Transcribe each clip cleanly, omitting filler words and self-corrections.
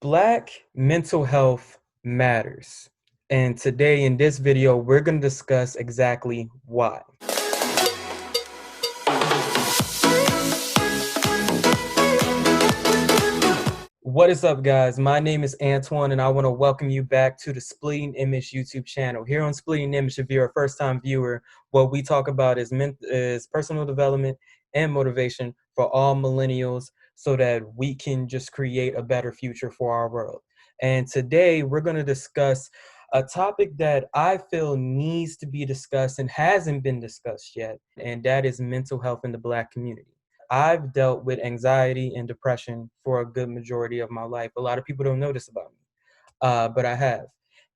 Black mental health matters. And today in this video, we're going to discuss exactly why. What is up, guys? My name is Antoine, and I want to welcome you back to the Splitting Image YouTube channel. Here on Splitting Image, if you're a first-time viewer, what we talk about is personal development and motivation for all millennials so that we can just create a better future for our world. And today, we're going to discuss a topic that I feel needs to be discussed and hasn't been discussed yet, and that is mental health in the Black community. I've dealt with anxiety and depression for a good majority of my life. A lot of people don't know this about me, but I have.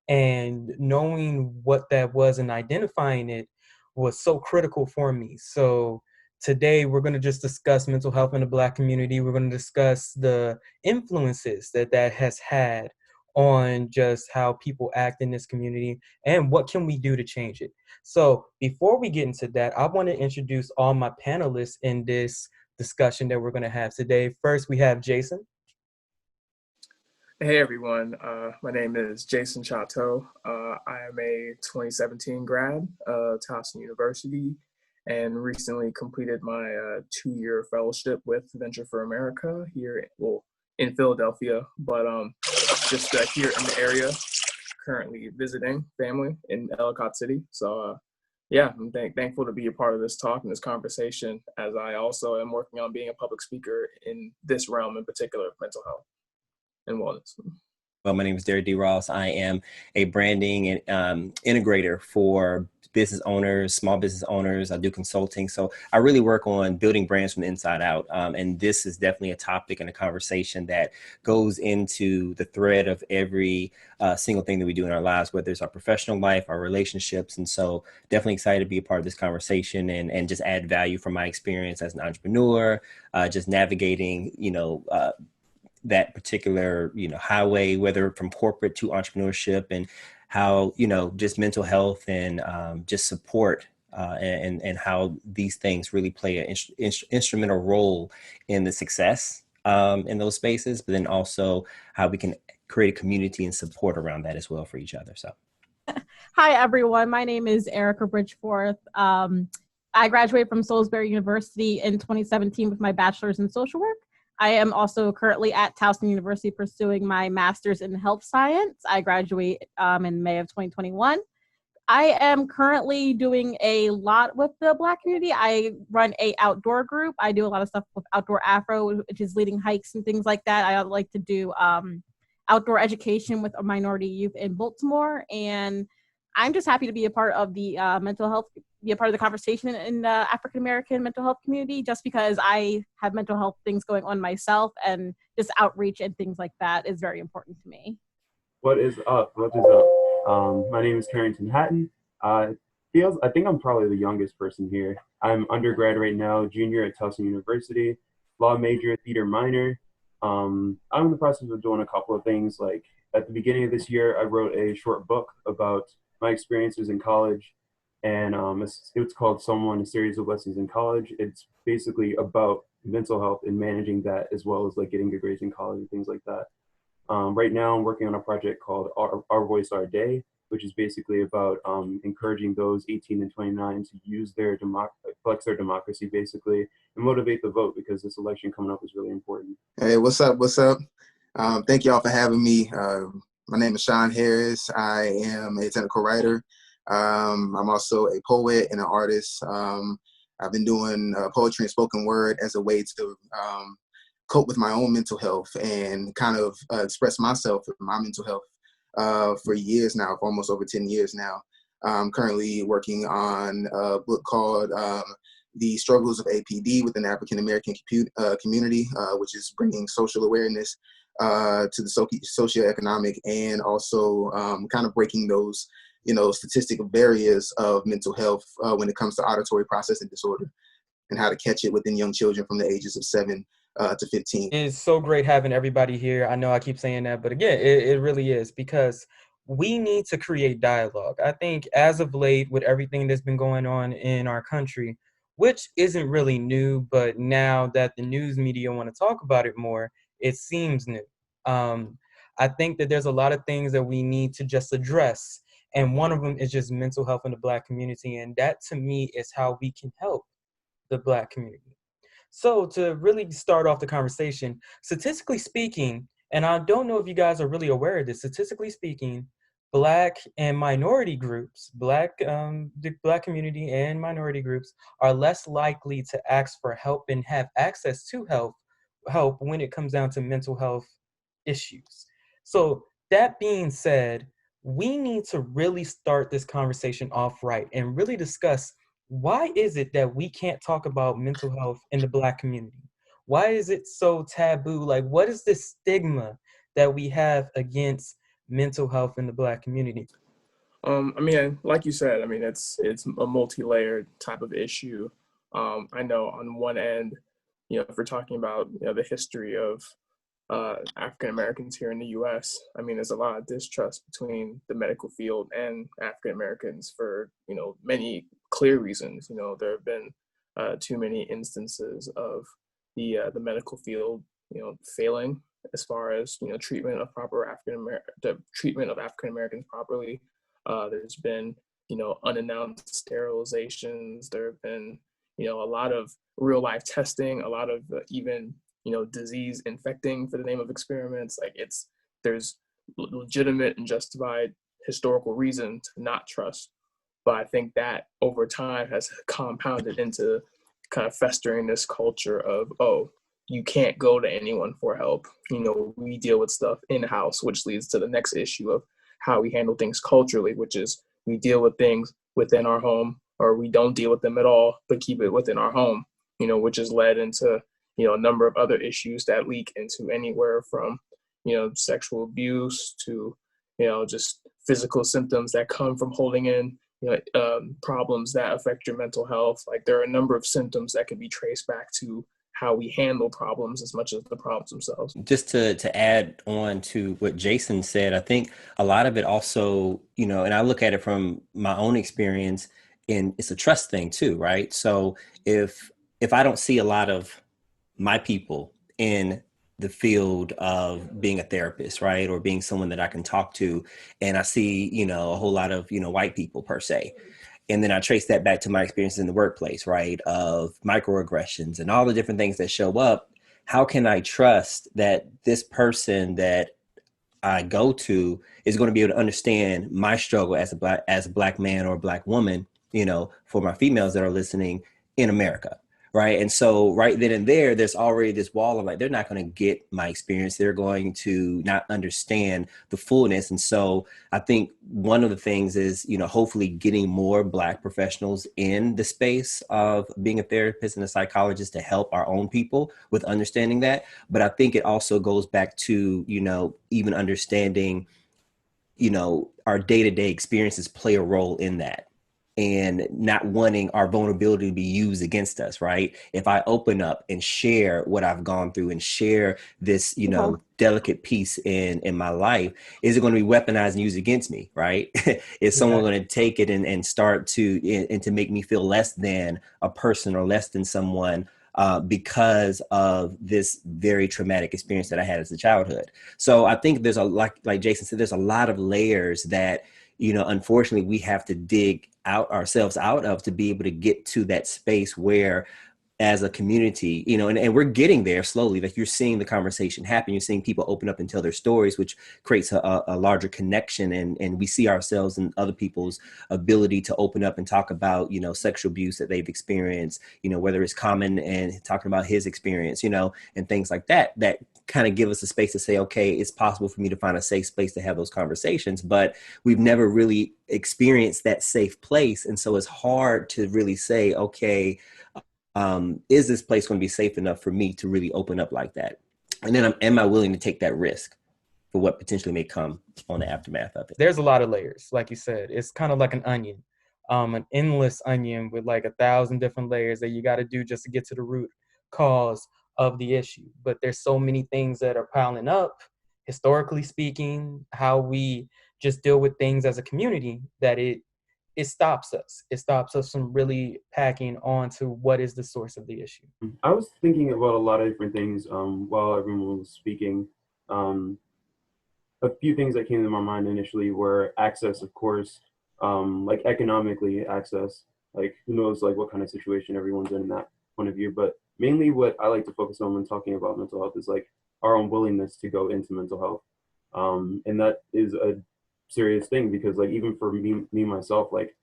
And knowing what that was and identifying it was so critical for me. So today we're going to just discuss mental health in the Black community. We're going to discuss the influences that has had on just how people act in this community and what can we do to change it. So before we get into that, I want to introduce all my panelists in this discussion that we're going to have today. First, we have Jason. Hey everyone, my name is Jason Chateau. I am a 2017 grad of Towson University and recently completed my 2-year fellowship with Venture for America here, in Philadelphia, but just here in the area, currently visiting family in Ellicott City. So yeah, I'm thankful to be a part of this talk and this conversation, as I also am working on being a public speaker in this realm in particular of mental health and wellness. Well, my name is Derek D. Ross. I am a branding and integrator for business owners, small business owners. I do consulting. So I really work on building brands from the inside out. And this is definitely a topic and a conversation that goes into the thread of every single thing that we do in our lives, whether it's our professional life, our relationships. And so definitely excited to be a part of this conversation and just add value from my experience as an entrepreneur, just navigating, that particular, highway, whether from corporate to entrepreneurship, and how, just mental health and just support and how these things really play an instrumental role in the success in those spaces, but then also how we can create a community and support around that as well for each other. So. Hi, everyone. My name is Erica Bridgeforth. I graduated from Salisbury University in 2017 with my bachelor's in social work. I am also currently at Towson University pursuing my master's in health science. I graduate in May of 2021. I am currently doing a lot with the Black community. I run a outdoor group. I do a lot of stuff with Outdoor Afro, which is leading hikes and things like that. I like to do outdoor education with a minority youth in Baltimore. And I'm just happy to be a part of the mental health, be a part of the conversation in the African-American mental health community, just because I have mental health things going on myself, and just outreach and things like that is very important to me. What is up? My name is Carrington Hatton. I think I'm probably the youngest person here. I'm undergrad right now, junior at Towson University, law major, theater minor. I'm in the process of doing a couple of things. Like at the beginning of this year, I wrote a short book about my experiences in college, and it's called Someone: A Series of Lessons in College. It's basically about mental health and managing that, as well as like getting good grades in college and things like that. Right now I'm working on a project called Our Voice, Our Day, which is basically about encouraging those 18 and 29 to use their flex their democracy basically and motivate the vote, because this election coming up is really important. Hey, what's up? Thank y'all for having me. My name is Sean Harris. I am a technical writer. I'm also a poet and an artist. I've been doing poetry and spoken word as a way to cope with my own mental health and kind of express myself with my mental health for years now, for almost over 10 years now. I'm currently working on a book called The Struggles of APD within the African American community, which is bringing social awareness to the socioeconomic, and also kind of breaking those, statistical barriers of mental health when it comes to auditory processing disorder, and how to catch it within young children from the ages of 7 to 15. It's so great having everybody here. I know I keep saying that, but again, it really is, because we need to create dialogue. I think as of late, with everything that's been going on in our country, which isn't really new, but now that the news media want to talk about it more, it seems new. I think that there's a lot of things that we need to just address. And one of them is just mental health in the Black community. And that to me is how we can help the Black community. So to really start off the conversation, statistically speaking, and I don't know if you guys are really aware of this, statistically speaking, Black and minority groups, the Black community and minority groups are less likely to ask for help and have access to help when it comes down to mental health issues. So that being said, we need to really start this conversation off right and really discuss, why is it that we can't talk about mental health in the Black community? Why is it so taboo? Like, what is this stigma that we have against mental health in the Black community? I mean, like you said, I mean, it's a multi-layered type of issue. I know on one end, if we're talking about the history of African Americans here in the U.S., I mean, there's a lot of distrust between the medical field and African Americans for many clear reasons. There have been too many instances of the medical field failing as far as treatment of African Americans properly. There's been unannounced sterilizations. There have been a lot of real life testing, a lot of even disease infecting for the name of experiments. Like there's legitimate and justified historical reason to not trust. But I think that over time has compounded into kind of festering this culture of, oh, you can't go to anyone for help. We deal with stuff in-house, which leads to the next issue of how we handle things culturally, which is we deal with things within our home, or we don't deal with them at all, but keep it within our home, which has led into a number of other issues that leak into anywhere from sexual abuse to just physical symptoms that come from holding in problems that affect your mental health. Like, there are a number of symptoms that can be traced back to how we handle problems as much as the problems themselves. Just to add on to what Jason said, I think a lot of it also, and I look at it from my own experience, and it's a trust thing too, right? So if I don't see a lot of my people in the field of being a therapist, right, or being someone that I can talk to, and I see, a whole lot of, white people per se, and then I trace that back to my experiences in the workplace, right, of microaggressions and all the different things that show up. How can I trust that this person that I go to is going to be able to understand my struggle as a black man or a black woman, for my females that are listening in America? Right. And so right then and there, there's already this wall of like, they're not going to get my experience. They're going to not understand the fullness. And so I think one of the things is, hopefully getting more Black professionals in the space of being a therapist and a psychologist to help our own people with understanding that. But I think it also goes back to, even understanding, our day-to-day experiences play a role in that, and not wanting our vulnerability to be used against us, right? If I open up and share what I've gone through and share this, delicate piece in my life, is it going to be weaponized and used against me, right? Is someone going to take it and start to make me feel less than a person or less than someone because of this very traumatic experience that I had as a childhood? So I think there's like Jason said, there's a lot of layers that, unfortunately, we have to dig ourselves out of to be able to get to that space where, as a community, and we're getting there slowly. Like, you're seeing the conversation happen. You're seeing people open up and tell their stories, which creates a larger connection. And we see ourselves and other people's ability to open up and talk about, sexual abuse that they've experienced, whether it's Common and talking about his experience, and things like that kind of give us a space to say, okay, it's possible for me to find a safe space to have those conversations, but we've never really experienced that safe place. And so it's hard to really say, okay, is this place going to be safe enough for me to really open up like that? And then am I willing to take that risk for what potentially may come on the aftermath of it? There's a lot of layers, like you said. It's kind of like an onion, an endless onion with like 1,000 different layers that you got to do just to get to the root cause of the issue. But there's so many things that are piling up, historically speaking, how we just deal with things as a community, that it stops us. It stops us from really packing on to what is the source of the issue. I was thinking about a lot of different things while everyone was speaking. a few things that came to my mind initially were access, of course, like economically access, like who knows like what kind of situation everyone's in that point of view. But mainly what I like to focus on when talking about mental health is like our own willingness to go into mental health. And that is a serious thing because like even for me myself, like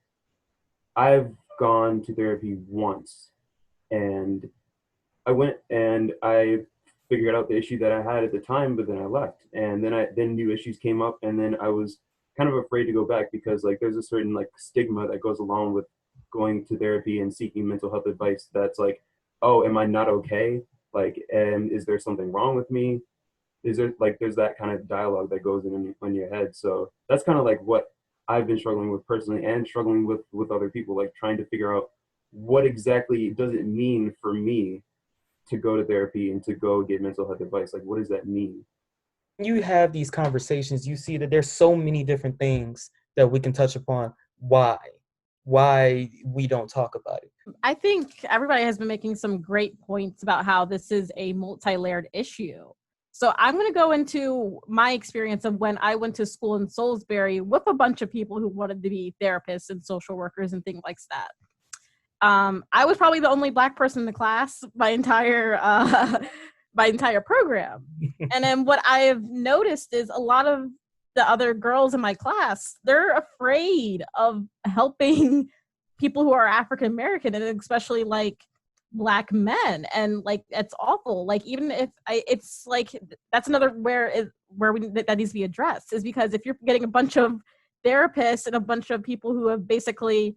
I've gone to therapy once and I went and I figured out the issue that I had at the time, but then I left, and then new issues came up, and then I was kind of afraid to go back because like there's a certain like stigma that goes along with going to therapy and seeking mental health advice. That's like, oh, am I not okay? Like, and is there something wrong with me? Is there like there's that kind of dialogue that goes in your head. So that's kind of like what I've been struggling with personally and struggling with other people, like trying to figure out what exactly does it mean for me to go to therapy and to go get mental health advice. Like, what does that mean? You have these conversations, you see that there's so many different things that we can touch upon. Why we don't talk about it? I think everybody has been making some great points about how this is a multi-layered issue. So I'm going to go into my experience of when I went to school in Salisbury with a bunch of people who wanted to be therapists and social workers and things like that. I was probably the only Black person in the class my entire program. And then what I have noticed is a lot of the other girls in my class, they're afraid of helping people who are African American, and especially like Black men, and like it's awful. Like even if it's like that's another that needs to be addressed, is because if you're getting a bunch of therapists and a bunch of people who have basically,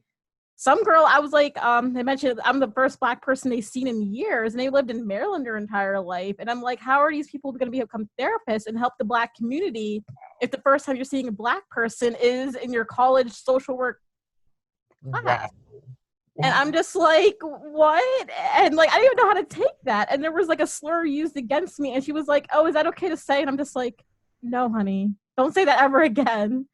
some girl, I was like, they mentioned I'm the first Black person they've seen in years, and they lived in Maryland their entire life. And I'm like, how are these people going to become therapists and help the Black community if the first time you're seeing a Black person is in your college social work class? Wow. And I'm just like, what? And like, I didn't even know how to take that. And there was like a slur used against me. And she was like, oh, is that okay to say? And I'm just like, no, honey, don't say that ever again.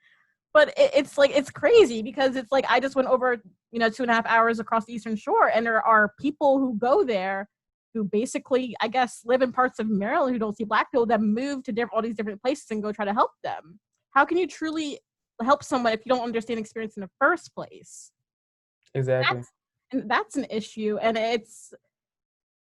But it's like, it's crazy because it's like, I just went over, 2.5 hours across the Eastern Shore, and there are people who go there who basically, I guess, live in parts of Maryland who don't see Black people, that move to all these different places and go try to help them. How can you truly help someone if you don't understand experience in the first place? Exactly. That's an issue, and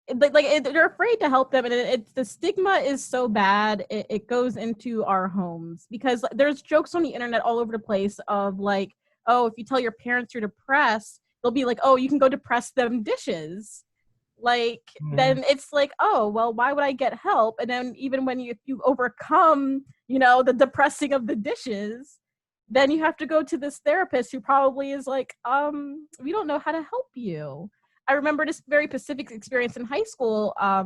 they're afraid to help them, and it's the stigma is so bad. It goes into our homes because there's jokes on the internet all over the place of like, oh, if you tell your parents you're depressed, they'll be like, oh, you can go depress them dishes. Like, then it's like, oh, well, why would I get help? And then even when if you overcome, the depressing of the dishes, then you have to go to this therapist who probably is like, we don't know how to help you. I remember this very specific experience in high school. I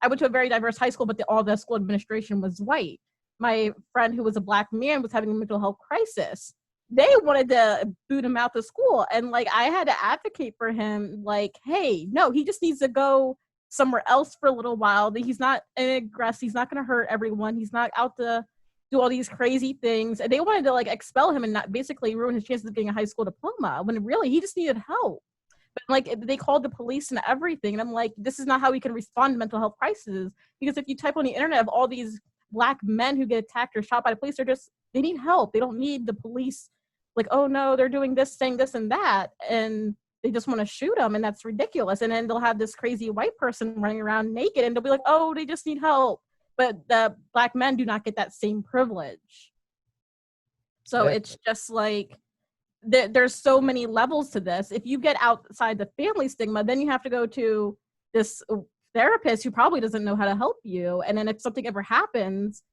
went to a very diverse high school, but all the school administration was white. My friend who was a Black man was having a mental health crisis. They wanted to boot him out of school. And like, I had to advocate for him, like, hey, no, he just needs to go somewhere else for a little while. He's not an aggressive. He's not going to hurt everyone. He's not out to do all these crazy things. And they wanted to like expel him and not basically ruin his chances of getting a high school diploma, when really he just needed help. But like, they called the police and everything. And I'm like, this is not how we can respond to mental health crises. Because if you type on the internet of all these Black men who get attacked or shot by the police, they need help. They don't need the police. Like, oh no, they're doing this, saying this and that. And they just want to shoot them. And that's ridiculous. And then they'll have this crazy white person running around naked, and they'll be like, oh, they just need help. But the Black men do not get that same privilege. So it's just like, there's so many levels to this. If you get outside the family stigma, then you have to go to this therapist who probably doesn't know how to help you. And then if something ever happens,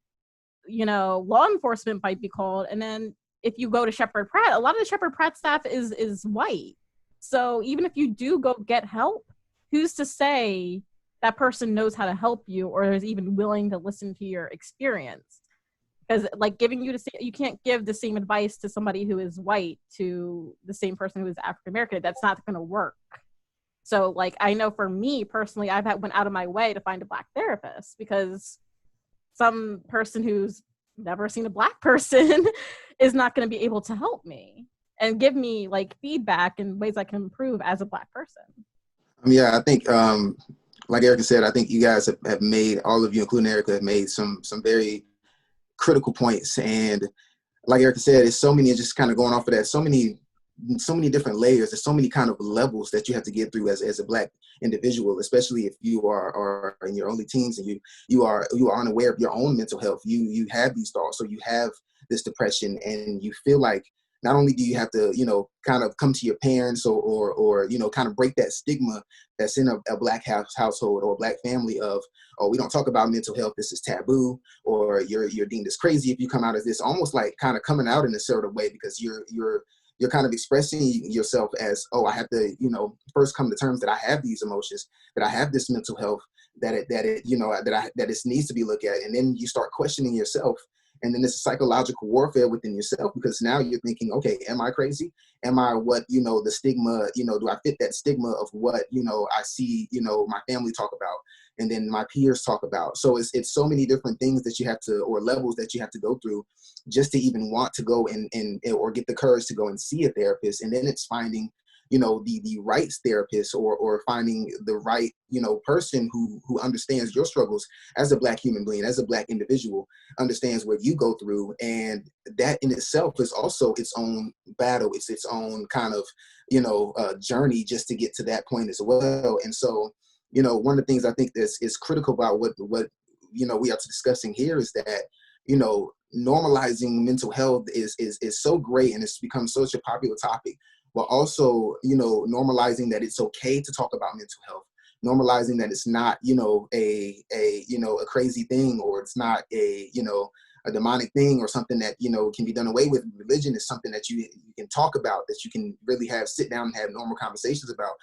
law enforcement might be called. And then if you go to Shepherd Pratt, a lot of the Shepherd Pratt staff is white. So even if you do go get help, who's to say that person knows how to help you or is even willing to listen to your experience? Because like you can't give the same advice to somebody who is white to the same person who is African American. That's not going to work. So like, I know for me personally, went out of my way to find a Black therapist, because some person who's never seen a Black person is not going to be able to help me and give me like feedback and ways I can improve as a Black person. Yeah, I think, like Erica said, I think you guys have made, all of you, including Erica, have made some very critical points. And like Erica said, it's so many, just kind of going off of that, so many different layers. There's so many kind of levels that you have to get through as a Black individual, especially if you are in your early teens and you are unaware of your own mental health. You have these thoughts, so you have this depression, and you feel like not only do you have to, kind of come to your parents or kind of break that stigma that's in a Black household or a Black family of, oh, we don't talk about mental health, this is taboo, or you're deemed as crazy if you come out as this, almost like kind of coming out in a sort of way, because you're kind of expressing yourself as, oh, I have to, first come to terms that I have these emotions, that I have this mental health, that it needs to be looked at. And then you start questioning yourself. And then it's psychological warfare within yourself, because now you're thinking, okay, am I crazy? Am I what, the stigma, do I fit that stigma of what, I see, my family talk about, and then my peers talk about? So it's so many different things that you have to, or levels that you have to go through just to even want to go and or get the courage to go and see a therapist. And then it's finding, the right therapist, or finding the right, person who understands your struggles as a Black human being, as a Black individual, understands what you go through. And that in itself is also its own battle. It's its own kind of, journey just to get to that point as well. And so, one of the things I think is critical about what we are discussing here is that, normalizing mental health is so great, and it's become such a popular topic, but also, normalizing that it's okay to talk about mental health, normalizing that it's not, a crazy thing, or it's not a demonic thing, or something that, can be done away with. Religion is something that you can talk about, that you can really sit down and have normal conversations about.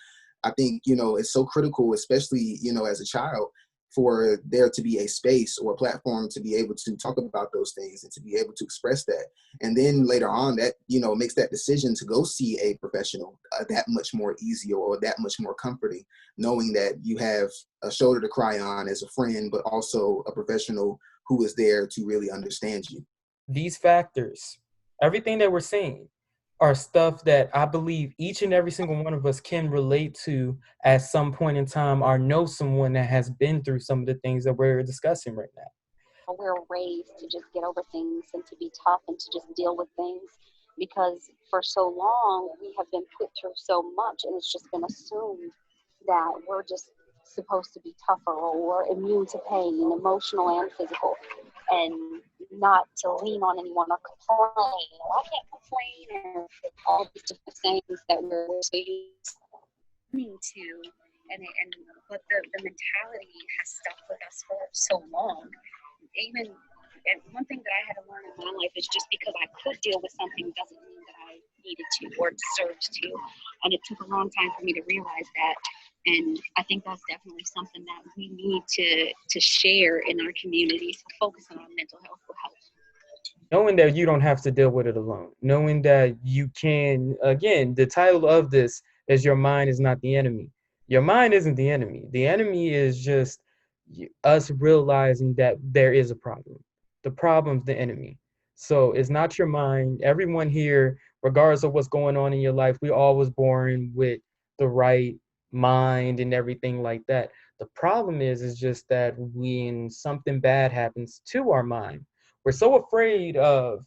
I think, it's so critical, especially, as a child, for there to be a space or a platform to be able to talk about those things and to be able to express that. And then later on, that, makes that decision to go see a professional that much more easier, or that much more comforting, knowing that you have a shoulder to cry on as a friend, but also a professional who is there to really understand you. These factors, everything that we're saying, are stuff that I believe each and every single one of us can relate to at some point in time, or know someone that has been through some of the things that we're discussing right now. We're raised to just get over things and to be tough and to just deal with things, because for so long we have been put through so much, and it's just been assumed that we're just supposed to be tougher, or we're immune to pain, emotional and physical, and not to lean on anyone or complain. Well, I can't complain, or all these different sayings that we're so used to, and but the mentality has stuck with us for so long. Even, and one thing that I had to learn in my life is, just because I could deal with something doesn't mean that I needed to or deserved to. And it took a long time for me to realize that. And I think that's definitely something that we need to share in our community. So focusing on mental health will help. Knowing that you don't have to deal with it alone. Knowing that you can, again, the title of this is Your Mind Is Not the Enemy. Your mind isn't the enemy. The enemy is just us realizing that there is a problem. The problem's the enemy. So it's not your mind. Everyone here, regardless of what's going on in your life, we all was born with the right mind and everything like that. The problem is just that when something bad happens to our mind, we're so afraid of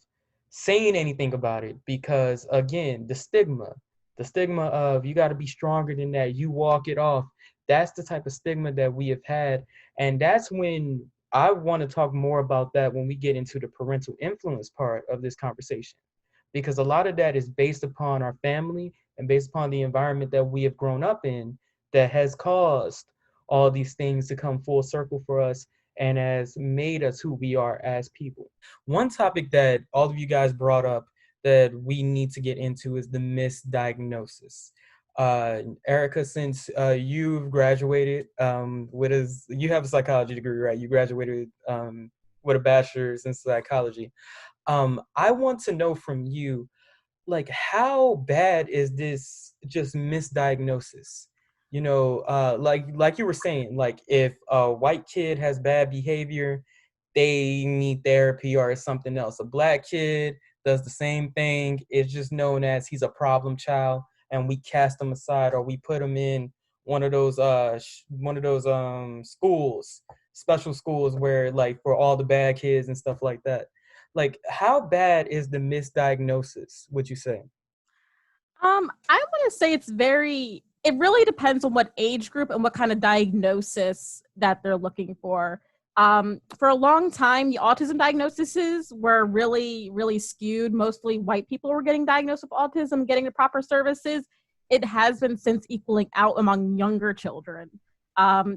saying anything about it, because again, the stigma of you got to be stronger than that, you walk it off. That's the type of stigma that we have had. And that's when I want to talk more about that when we get into the parental influence part of this conversation, because a lot of that is based upon our family and based upon the environment that we have grown up in, that has caused all these things to come full circle for us and has made us who we are as people. One topic that all of you guys brought up that we need to get into is the misdiagnosis. Erica, since you've graduated you have a psychology degree, right? You graduated with a bachelor's in psychology. I want to know from you, like, how bad is this just misdiagnosis? Like you were saying, like, if a white kid has bad behavior, they need therapy or something else. A Black kid does the same thing. It's just known as he's a problem child, and we cast him aside, or we put him in one of those schools, special schools, where, like, for all the bad kids and stuff like that. Like, how bad is the misdiagnosis, would you say? I want to say it really depends on what age group and what kind of diagnosis that they're looking for. For a long time, the autism diagnoses were really, really skewed. Mostly white people were getting diagnosed with autism, getting the proper services. It has been since equaling out among younger children.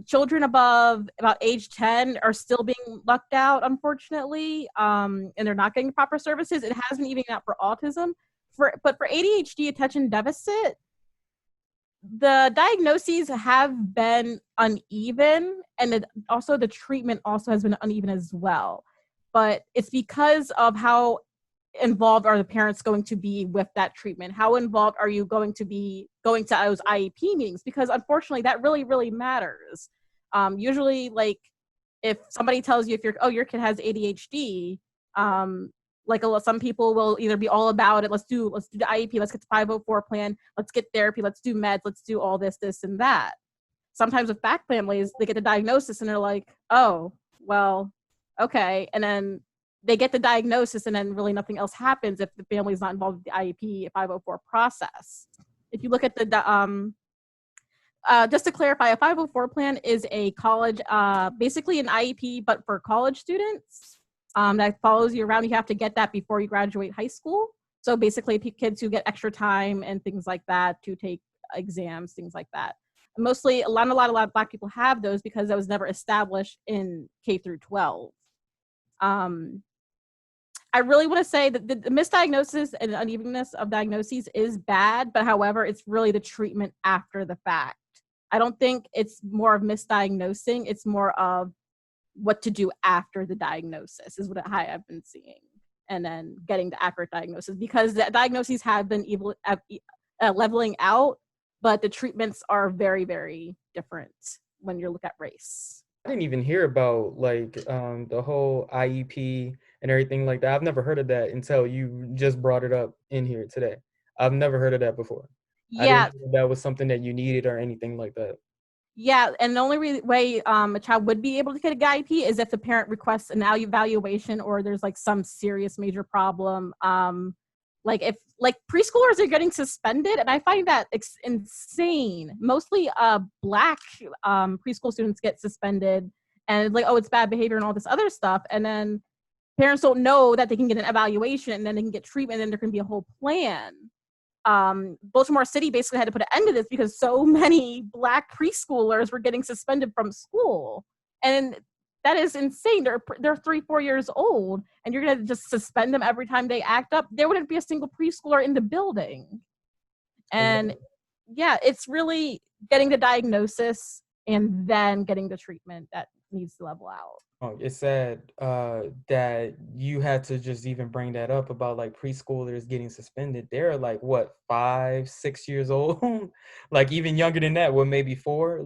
Children above about age 10 are still being lucked out, unfortunately, and they're not getting the proper services. It has been evening out for autism. But for ADHD, attention deficit, the diagnoses have been uneven, and also the treatment also has been uneven as well. But it's because of how involved are the parents going to be with that treatment? How involved are you going to be going to those IEP meetings? Because unfortunately, that really, really matters. Usually, like if somebody tells you your kid has ADHD, some people will either be all about it. Let's do the IEP. Let's get the 504 plan. Let's get therapy. Let's do meds. Let's do all this and that. Sometimes with back families, they get the diagnosis and they're like, oh, well, okay. And then they get the diagnosis and then really nothing else happens if the family is not involved with the IEP 504 process. If you look at just to clarify, a 504 plan is a college, basically an IEP, but for college students. That follows you around. You have to get that before you graduate high school. So basically kids who get extra time and things like that to take exams, things like that. Mostly a lot of Black people have those because that was never established in K through 12. I really want to say that the misdiagnosis and unevenness of diagnoses is bad, but however, it's really the treatment after the fact. I don't think it's more of misdiagnosing. It's more of what to do after the diagnosis is what I've been seeing, and then getting the accurate diagnosis, because the diagnoses have been leveling out, but the treatments are very, very different when you look at race. I didn't even hear about the whole IEP and everything like that. I've never heard of that until you just brought it up in here today. I've never heard of that before. Yeah. I didn't know that was something that you needed or anything like that. Yeah, and the only way a child would be able to get a IEP is if the parent requests an evaluation or there's like some serious major problem. If preschoolers are getting suspended, and I find that insane. Mostly Black preschool students get suspended, and it's bad behavior and all this other stuff, and then parents don't know that they can get an evaluation and then they can get treatment, and there can be a whole plan. Baltimore City basically had to put an end to this because so many Black preschoolers were getting suspended from school, and that is insane. They're 3-4 years old, and you're gonna just suspend them every time they act up. There wouldn't be a single preschooler in the building. And yeah, it's really getting the diagnosis and then getting the treatment that needs to level out. Oh, it's sad that you had to just even bring that up about preschoolers getting suspended. They're 5, 6 years old, even younger than that. Well, maybe 4.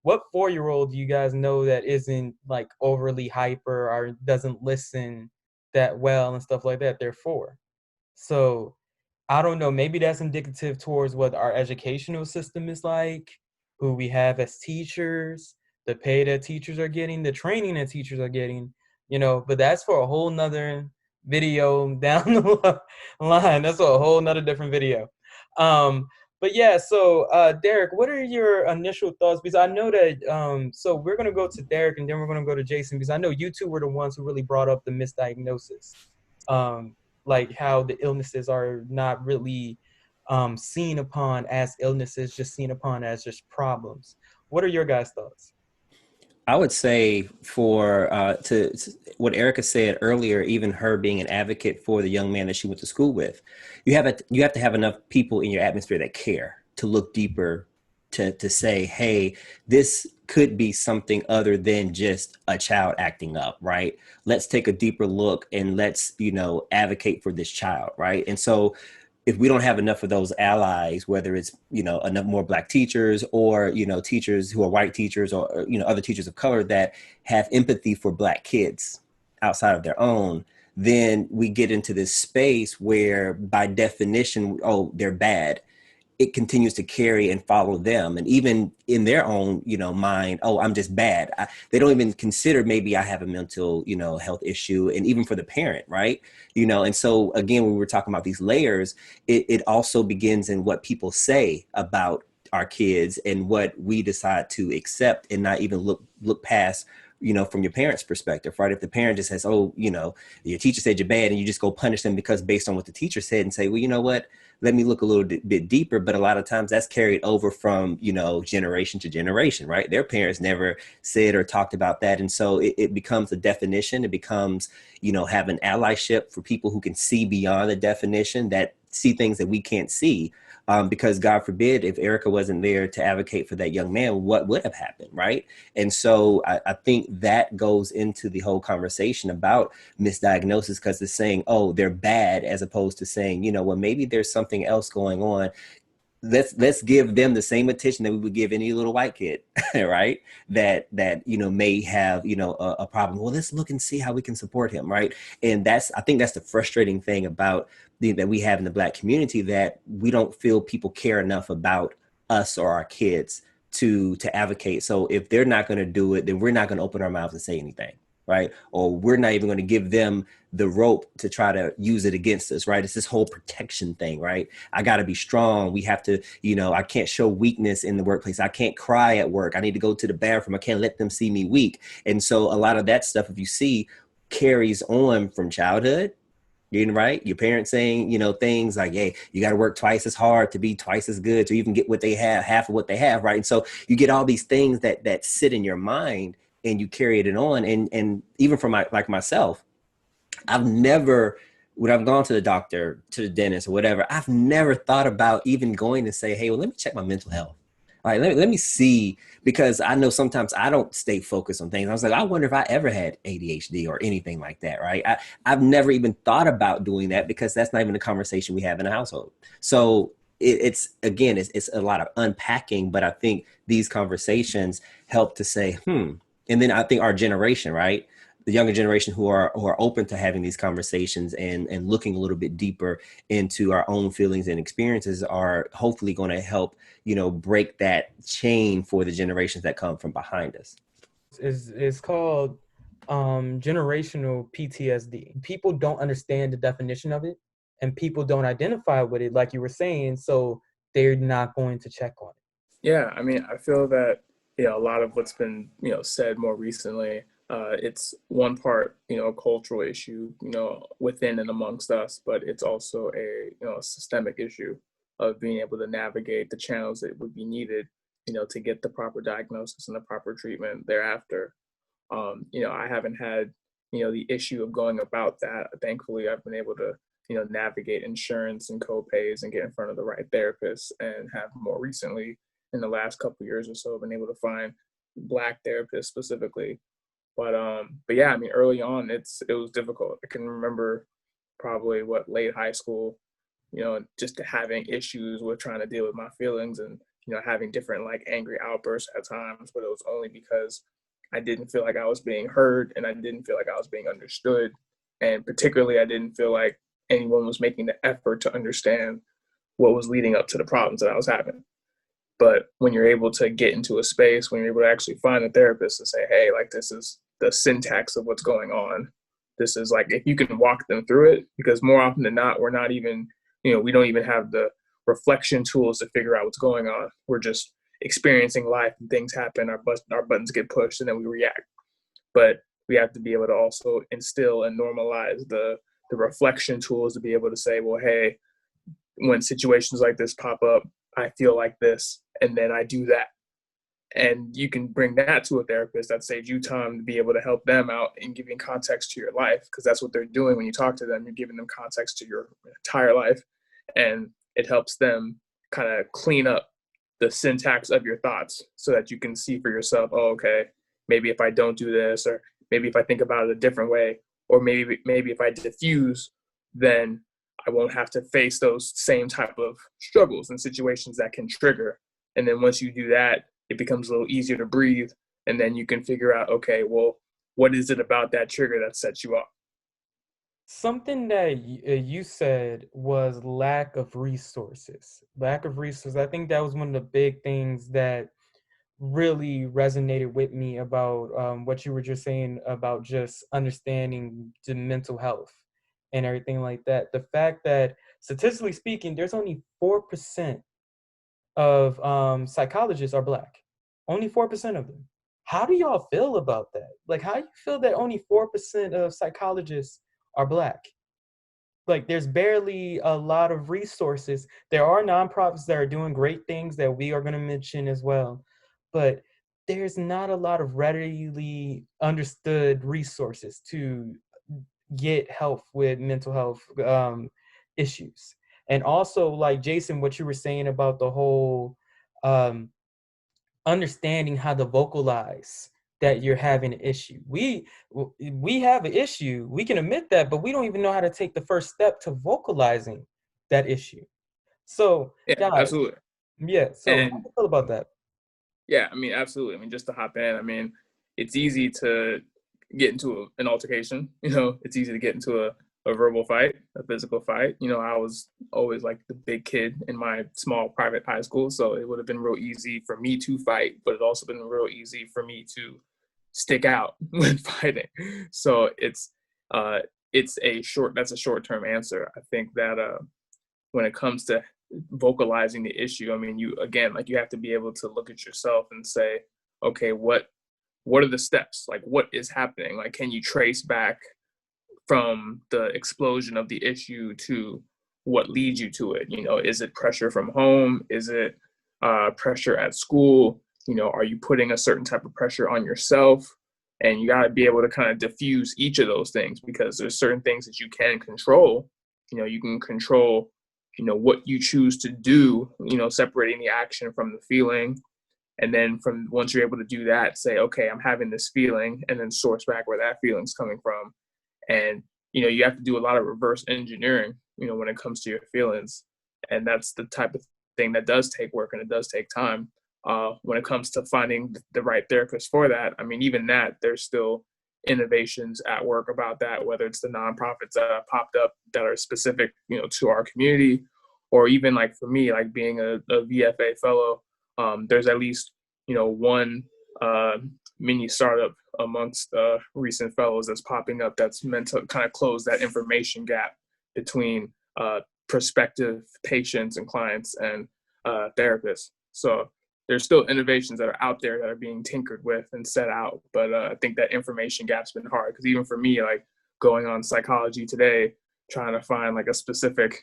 What 4-year-old do you guys know that isn't overly hyper or doesn't listen that well and stuff like that? They're 4. So I don't know. Maybe that's indicative towards what our educational system is like, who we have as teachers, the pay that teachers are getting, the training that teachers are getting, but that's for a whole nother video down the line. That's a whole nother different video. But yeah, so Derek, what are your initial thoughts? Because I know that, so we're going to go to Derek and then we're going to go to Jason, because I know you two were the ones who really brought up the misdiagnosis. How the illnesses are not really seen upon as illnesses, just seen upon as just problems. What are your guys' thoughts? I would say for to what Erica said earlier, even her being an advocate for the young man that she went to school with, you have to have enough people in your atmosphere that care to look deeper, to say, hey, this could be something other than just a child acting up, right? Let's take a deeper look and let's, advocate for this child, right? And so if we don't have enough of those allies, whether it's, enough more Black teachers or, teachers who are white teachers or, other teachers of color that have empathy for Black kids outside of their own, then we get into this space where by definition, oh, they're bad. it continues to carry and follow them. And even in their own, mind, oh, I'm just bad. They don't even consider maybe I have a mental, health issue. And even for the parent, right? And so again, when we were talking about these layers, it also begins in what people say about our kids and what we decide to accept and not even look past, from your parents' perspective, right? If the parent just says, oh, your teacher said you're bad, and you just go punish them because based on what the teacher said, and say, well, you know what? Let me look a little bit deeper. But a lot of times that's carried over from, generation to generation, right? Their parents never said or talked about that. And so it becomes a definition. It becomes, having allyship for people who can see beyond the definition, that see things that we can't see. Because God forbid, if Erica wasn't there to advocate for that young man, what would have happened, right? And so I think that goes into the whole conversation about misdiagnosis, because it's saying, oh, they're bad, as opposed to saying, well, maybe there's something else going on. Let's give them the same attention that we would give any little white kid, right? That may have a problem. Well, let's look and see how we can support him, right? And I think that's the frustrating thing about that we have in the Black community, that we don't feel people care enough about us or our kids to advocate. So if they're not going to do it, then we're not going to open our mouths and say anything, right? Or we're not even going to give them the rope to try to use it against us, right? It's this whole protection thing, right? I got to be strong. We have to, I can't show weakness in the workplace. I can't cry at work. I need to go to the bathroom. I can't let them see me weak. And so a lot of that stuff, if you see, carries on from childhood. Right? Your parents saying, things like, hey, you got to work twice as hard to be twice as good to even get what they have, half of what they have, right? And so you get all these things that sit in your mind, and you carry it on. And even for myself, I've never, when I've gone to the doctor, to the dentist or whatever, I've never thought about even going to say, hey, well, let me check my mental health. All right, let me see, because I know sometimes I don't stay focused on things. I was like, I wonder if I ever had ADHD or anything like that, right? I've never even thought about doing that, because that's not even a conversation we have in a household. So it's a lot of unpacking, but I think these conversations help to say, and then I think our generation, right? The younger generation who are open to having these conversations and looking a little bit deeper into our own feelings and experiences are hopefully going to help, break that chain for the generations that come from behind us. It's called generational PTSD. People don't understand the definition of it, and people don't identify with it, like you were saying, so they're not going to check on it. Yeah, I mean, I feel that, a lot of what's been, said more recently, it's one part, a cultural issue, within and amongst us, but it's also a, a systemic issue of being able to navigate the channels that would be needed, to get the proper diagnosis and the proper treatment thereafter. I haven't had, the issue of going about that. Thankfully, I've been able to, navigate insurance and co-pays and get in front of the right therapists, and have more recently, in the last couple of years or so, been able to find Black therapists specifically. But yeah, I mean, early on, it was difficult. I can remember probably late high school, just having issues with trying to deal with my feelings, and having different like angry outbursts at times, but it was only because I didn't feel like I was being heard, and I didn't feel like I was being understood, and particularly I didn't feel like anyone was making the effort to understand what was leading up to the problems that I was having. But when you're able to get into a space, when you're able to actually find a therapist and say, hey, like, this is the syntax of what's going on. This is like, if you can walk them through it, because more often than not, we're not even, we don't even have the reflection tools to figure out what's going on. We're just experiencing life, and things happen, our buttons get pushed, and then we react. But we have to be able to also instill and normalize the reflection tools to be able to say, well, hey, when situations like this pop up, I feel like this, and then I do that. And you can bring that to a therapist. That saves you time to be able to help them out in giving context to your life, because that's what they're doing when you talk to them. You're giving them context to your entire life, and it helps them kind of clean up the syntax of your thoughts, so that you can see for yourself, oh, okay, maybe if I don't do this, or maybe if I think about it a different way, or maybe if I diffuse, then I won't have to face those same type of struggles and situations that can trigger. And then once you do that, it becomes a little easier to breathe. And then you can figure out, okay, well, what is it about that trigger that sets you off? Something that you said was lack of resources. Lack of resources. I think that was one of the big things that really resonated with me about what you were just saying about just understanding the mental health and everything like that. The fact that statistically speaking, there's only 4% of psychologists are Black. Only 4% of them. How do y'all feel about that? Like, how do you feel that only 4% of psychologists are Black? Like, there's barely a lot of resources. There are nonprofits that are doing great things that we are going to mention as well, but there's not a lot of readily understood resources to get help with mental health issues. And also, like Jason, what you were saying about the whole um, understanding how to vocalize that you're having an issue. We have an issue. We can admit that, but we don't even know how to take the first step to vocalizing that issue. So, Yeah, guys, absolutely. yeah. So, how do And you feel about that? yeah, I mean, absolutely. I mean, just to hop in, I mean, it's easy to get into an altercation. You know, it's easy to get into a verbal fight, a physical fight. You know, I was always like the big kid in my small private high school, so it would have been real easy for me to fight, but it also been real easy for me to stick out when fighting. So uh, it's a that's a short term answer. I think that when it comes to vocalizing the issue, I mean, you again, like you have to be able to look at yourself and say, okay, what are the steps? Like, what is happening? Like, can you trace back from the explosion of the issue to what leads you to it? You know, is it pressure from home? Is it pressure at school? You know, are you putting a certain type of pressure on yourself? And you got to be able to kind of diffuse each of those things, because there's certain things that you can control. You know, you can control, you know, what you choose to do, you know, separating the action from the feeling. And then from once you're able to do that, say, okay, I'm having this feeling, and then source back where that feeling's coming from. And, you know, you have to do a lot of reverse engineering, you know, when it comes to your feelings. And that's the type of thing that does take work, and it does take time. When it comes to finding the right therapist for that, I mean, even that, there's still innovations at work about that, whether it's the nonprofits that have popped up that are specific, you know, to our community, or even like for me, like being a VFA fellow, there's at least, you know, one mini startup amongst recent fellows that's popping up that's meant to kind of close that information gap between prospective patients and clients and therapists. So there's still innovations that are out there that are being tinkered with and set out. But I think that information gap's been hard, because even for me, like going on Psychology Today, trying to find like a specific,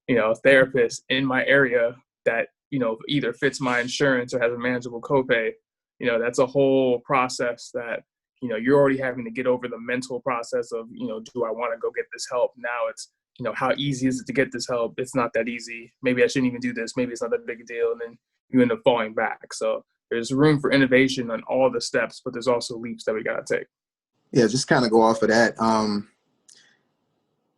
you know, therapist in my area that, you know, either fits my insurance or has a manageable copay, you know, that's a whole process that, you know, you're already having to get over the mental process of, you know, do I want to go get this help? Now it's, you know, how easy is it to get this help? It's not that easy. Maybe I shouldn't even do this. Maybe it's not that big a deal. And then you end up falling back. So there's room for innovation on all the steps, but there's also leaps that we got to take. Yeah, just kind of go off of that.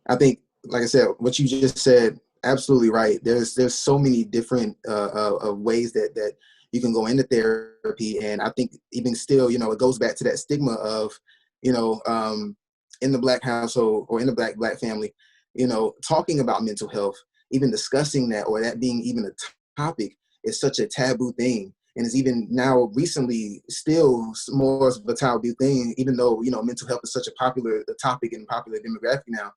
I think, like I said, what you just said, absolutely right. There's so many different ways that you can go into therapy, and I think even still, you know, it goes back to that stigma of, you know, in the Black household or in the black family, you know, talking about mental health, even discussing that, or that being even a topic, is such a taboo thing. And it's even now recently still more of a taboo thing, even though, you know, mental health is such a popular topic and popular demographic now.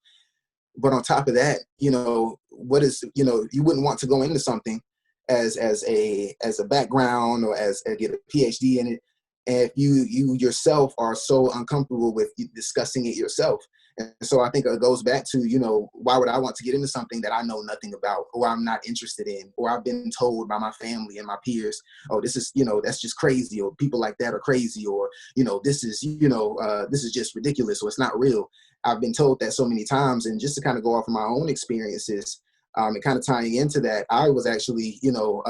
But on top of that, you know, what is, you know, you wouldn't want to go into something as a background or as get a PhD in it, and if you yourself are so uncomfortable with discussing it yourself. And so I think it goes back to, you know, why would I want to get into something that I know nothing about, or I'm not interested in, or I've been told by my family and my peers, oh, this is, you know, that's just crazy, or people like that are crazy, or, you know, this is, you know, this is just ridiculous, or it's not real. I've been told that so many times. And just to kind of go off of my own experiences, and kind of tying into that, I was actually, you know,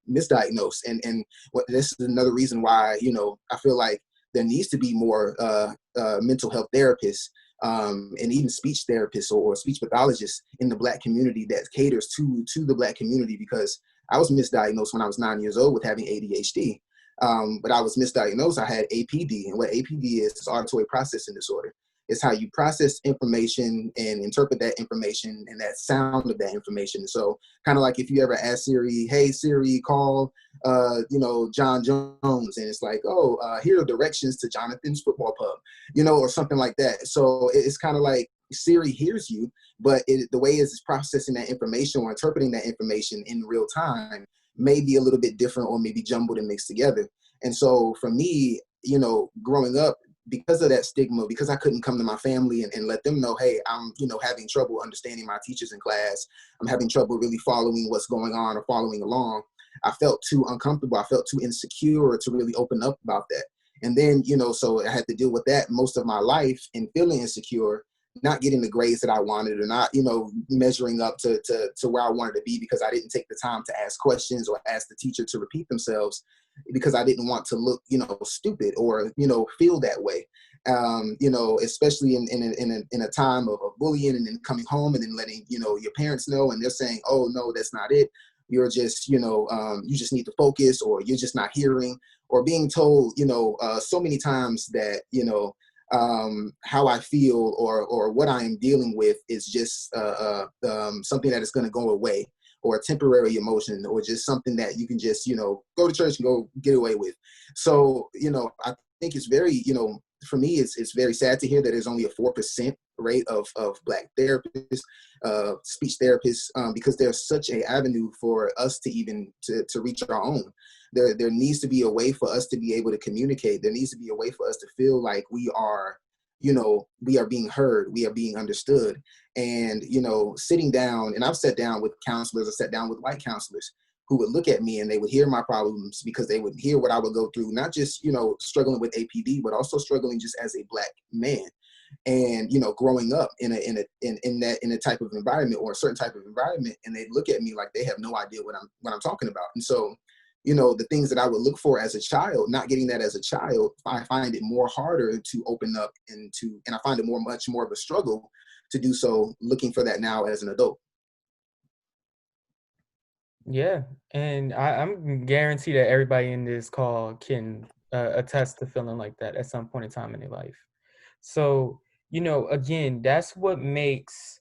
misdiagnosed. And this is another reason why, you know, I feel like there needs to be more mental health therapists, and even speech therapists or speech pathologists in the Black community that caters to the Black community, because I was misdiagnosed when I was 9 years old with having ADHD. But I was misdiagnosed. I had APD, and what APD is auditory processing disorder. It's how you process information and interpret that information and that sound of that information. So kind of like if you ever ask Siri, hey Siri, call John Jones, and it's like, oh, here are directions to Jonathan's football pub, or something like that. So it's kind of like Siri hears you, but the way it's processing that information or interpreting that information in real time may be a little bit different or maybe jumbled and mixed together. And so for me, growing up, because of that stigma, because I couldn't come to my family and let them know, hey, I'm, having trouble understanding my teachers in class. I'm having trouble really following what's going on or following along. I felt too uncomfortable. I felt too insecure to really open up about that. And then, so I had to deal with that most of my life and feeling insecure, not getting the grades that I wanted or not, measuring up to where I wanted to be because I didn't take the time to ask questions or ask the teacher to repeat themselves because I didn't want to look, stupid or, feel that way. Especially in a time of bullying and then coming home and then letting, your parents know and they're saying, oh, no, that's not it. You're just, you just need to focus or you're just not hearing or being told, so many times that, how I feel or what I am dealing with is just something that is going to go away or a temporary emotion or just something that you can just, go to church and go get away with. So, I think it's very, for me, it's very sad to hear that there's only a 4% rate of Black therapists, speech therapists, because there's such an avenue for us to even to reach our own. There needs to be a way for us to be able to communicate. There needs to be a way for us to feel like we are, we are being heard, we are being understood. And, sitting down, and I've sat down with counselors, I sat down with white counselors who would look at me and they would hear my problems because they would hear what I would go through, not just, struggling with APD, but also struggling just as a Black man. And, growing up in a type of environment or a certain type of environment, and they look at me like they have no idea what I'm talking about. And so, the things that I would look for as a child, not getting that as a child, I find it more harder to open up and I find it much more of a struggle to do so, looking for that now as an adult. Yeah, and I'm guaranteed that everybody in this call can attest to feeling like that at some point in time in their life. So, again, that's what makes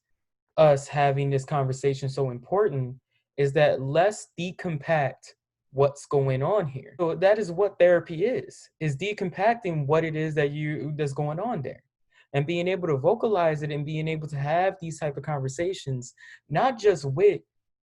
us having this conversation so important, is that let's decompact what's going on here. So that is what therapy is decompacting what it is that's going on there and being able to vocalize it and being able to have these type of conversations, not just with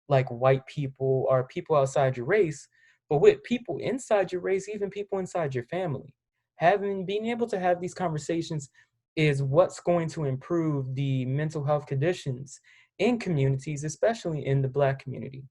like white people or people outside your race, but with people inside your race, even people inside your family. Being able to have these conversations is what's going to improve the mental health conditions in communities, especially in the Black community.